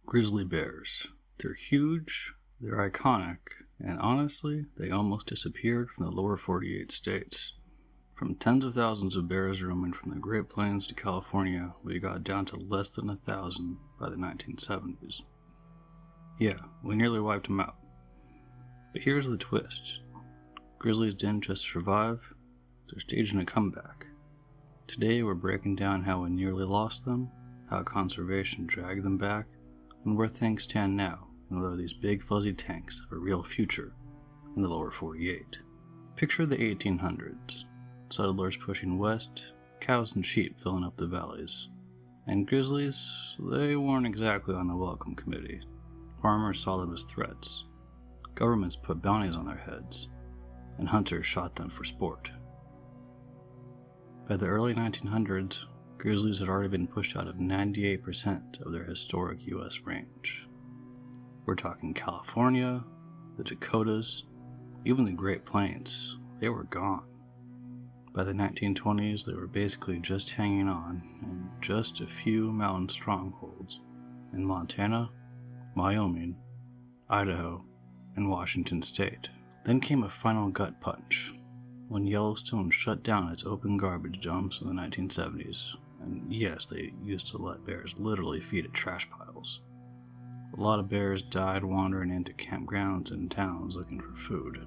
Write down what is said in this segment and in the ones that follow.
Grizzly bears. They're huge, they're iconic, and honestly, they almost disappeared from the lower 48 states. From tens of thousands of bears roaming from the Great Plains to California, we got down to less than 1,000 by the 1970s. Yeah, we nearly wiped them out. But here's the twist. Grizzlies didn't just survive, they're staging a comeback. Today we're breaking down how we nearly lost them, how conservation dragged them back, and where things stand now, and whether these big fuzzy tanks have a real future in the lower 48. Picture the 1800s. Settlers pushing west, cows and sheep filling up the valleys. And grizzlies, they weren't exactly on the welcome committee. Farmers saw them as threats. Governments put bounties on their heads, and hunters shot them for sport. By the early 1900s, grizzlies had already been pushed out of 98% of their historic U.S. range. We're talking California, the Dakotas, even the Great Plains. They were gone. By the 1920s, they were basically just hanging on in just a few mountain strongholds in Montana, Wyoming, Idaho, and Washington State. Then came a final gut punch when Yellowstone shut down its open garbage dumps in the 1970s. And yes, they used to let bears literally feed at trash piles. A lot of bears died wandering into campgrounds and towns looking for food.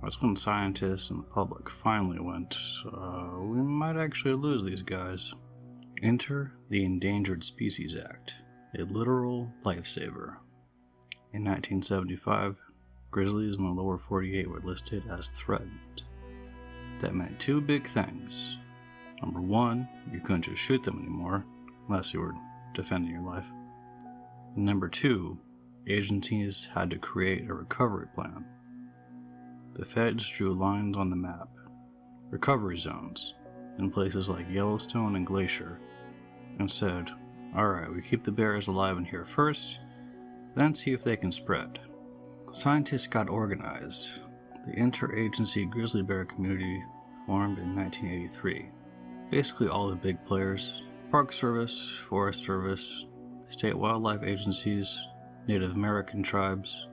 That's when scientists and the public finally went, we might actually lose these guys. Enter the Endangered Species Act, a literal lifesaver. In 1975, grizzlies in the lower 48 were listed as threatened. That meant two big things. Number one, you couldn't just shoot them anymore, unless you were defending your life. And number two, agencies had to create a recovery plan. The feds drew lines on the map, recovery zones, in places like Yellowstone and Glacier, and said, alright, we keep the bears alive in here first, then see if they can spread. Scientists got organized. The Interagency Grizzly Bear Community formed in 1983. Basically all the big players, Park Service, Forest Service, state wildlife agencies, Native American tribes.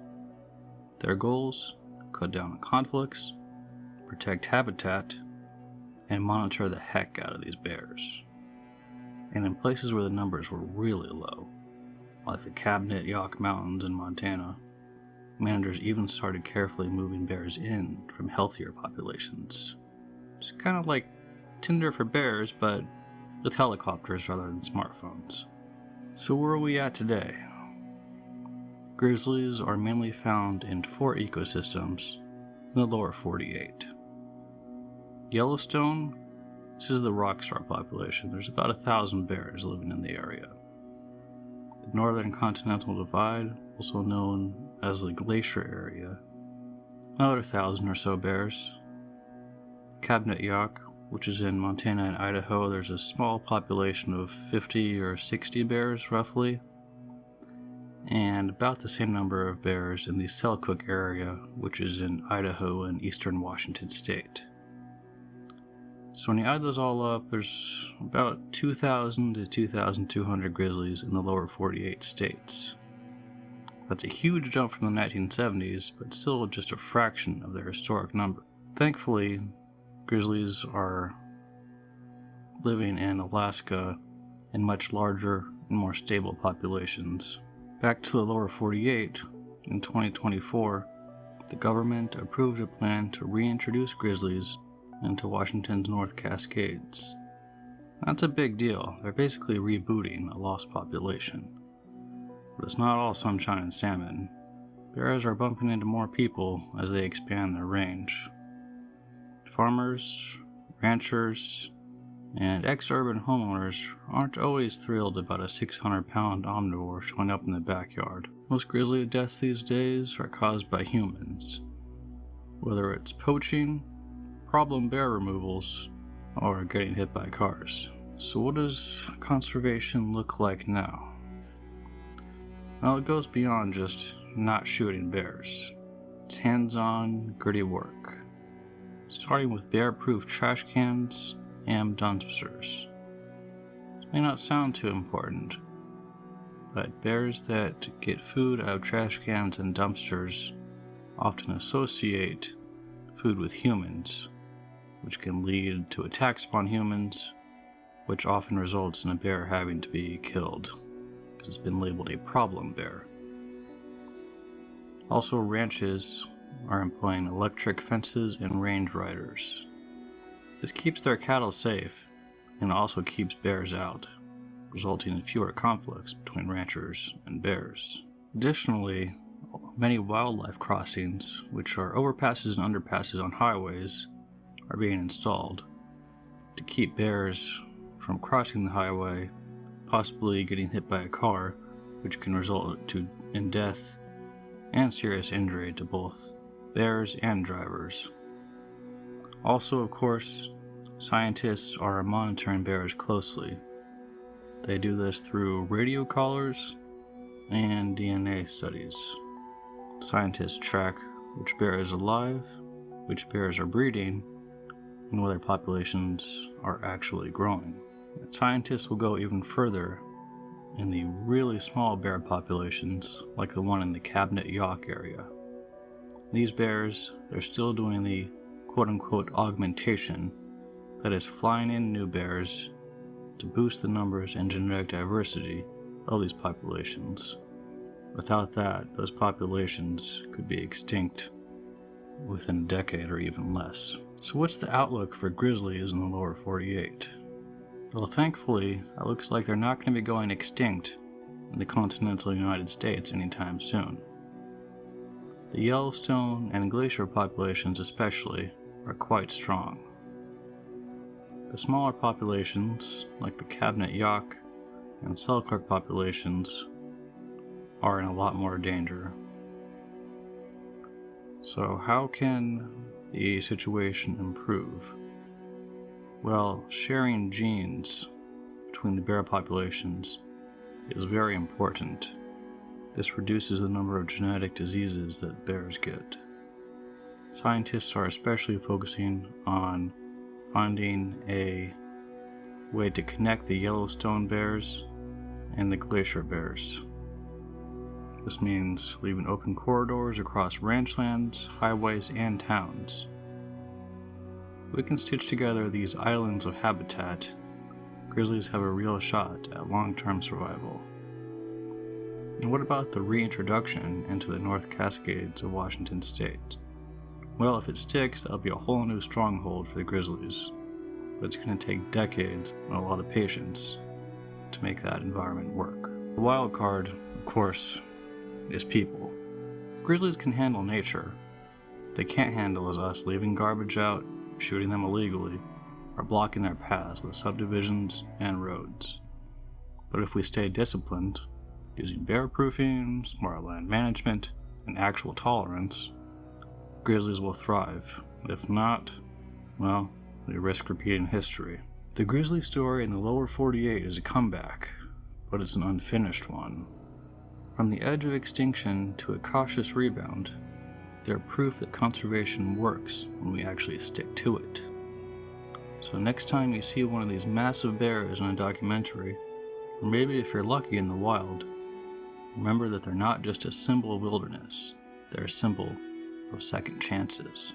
Their goals: cut down on conflicts, protect habitat, and monitor the heck out of these bears. And in places where the numbers were really low, like the Cabinet Yaak Mountains in Montana, managers even started carefully moving bears in from healthier populations. It's kind of like Tinder for bears, but with helicopters rather than smartphones. So where are we at today? Grizzlies are mainly found in 4 ecosystems in the lower 48. Yellowstone, this is the rockstar population. There's about 1,000 bears living in the area. The Northern Continental Divide, also known as the Glacier area, another 1,000 or so bears. Cabinet Yaak, which is in Montana and Idaho, there's a small population of 50 or 60 bears roughly, and about the same number of bears in the Selkirk area, which is in Idaho and eastern Washington state. So when you add those all up, there's about 2,000 to 2,200 grizzlies in the lower 48 states. That's a huge jump from the 1970s, but still just a fraction of their historic number. Thankfully, grizzlies are living in Alaska in much larger and more stable populations. Back to the lower 48, in 2024, the government approved a plan to reintroduce grizzlies into Washington's North Cascades. That's a big deal. They're basically rebooting a lost population. But it's not all sunshine and salmon. Bears are bumping into more people as they expand their range. Farmers, ranchers, and ex-urban homeowners aren't always thrilled about a 600-pound omnivore showing up in the backyard. Most grizzly deaths these days are caused by humans, whether it's poaching, problem bear removals, or getting hit by cars. So what does conservation look like now? Well, it goes beyond just not shooting bears. It's hands-on, gritty work, starting with bear-proof trash cans and dumpsters. This may not sound too important, but bears that get food out of trash cans and dumpsters often associate food with humans, which can lead to attacks upon humans, which often results in a bear having to be killed, because it's been labeled a problem bear. Also, ranches are employing electric fences and range riders. This keeps their cattle safe and also keeps bears out, resulting in fewer conflicts between ranchers and bears. Additionally, many wildlife crossings, which are overpasses and underpasses on highways, are being installed to keep bears from crossing the highway, possibly getting hit by a car, which can result in death and serious injury to both bears and drivers. Also, of course, scientists are monitoring bears closely. They do this through radio collars and DNA studies. Scientists track which bear is alive, which bears are breeding, and whether populations are actually growing. Scientists will go even further in the really small bear populations, like the one in the Cabinet Yacht area. These bears, they're still doing the quote-unquote augmentation, that is flying in new bears to boost the numbers and genetic diversity of these populations. Without that, those populations could be extinct within a decade or even less. So what's the outlook for grizzlies in the lower 48? Well, thankfully, it looks like they're not going to be going extinct in the continental United States anytime soon. The Yellowstone and glacier populations especially are quite strong. The smaller populations, like the Cabinet Yacht and Selkirk populations, are in a lot more danger. So how can the situation improve? Well, sharing genes between the bear populations is very important. This reduces the number of genetic diseases that bears get. Scientists are especially focusing on finding a way to connect the Yellowstone bears and the glacier bears. This means leaving open corridors across ranchlands, highways, and towns. We can stitch together these islands of habitat. Grizzlies have a real shot at long-term survival. And what about the reintroduction into the North Cascades of Washington state? Well, if it sticks, that'll be a whole new stronghold for the grizzlies. But it's going to take decades and a lot of patience to make that environment work. The wild card, of course, is people. Grizzlies can handle nature. They can't handle is us leaving garbage out, shooting them illegally, or blocking their paths with subdivisions and roads. But if we stay disciplined, using bear proofing, smart land management, and actual tolerance, grizzlies will thrive. If not, well, we risk repeating history. The grizzly story in the lower 48 is a comeback, but it's an unfinished one. From the edge of extinction to a cautious rebound, they're proof that conservation works when we actually stick to it. So next time you see one of these massive bears in a documentary, or maybe if you're lucky in the wild, remember that they're not just a symbol of wilderness, they're a symbol of second chances.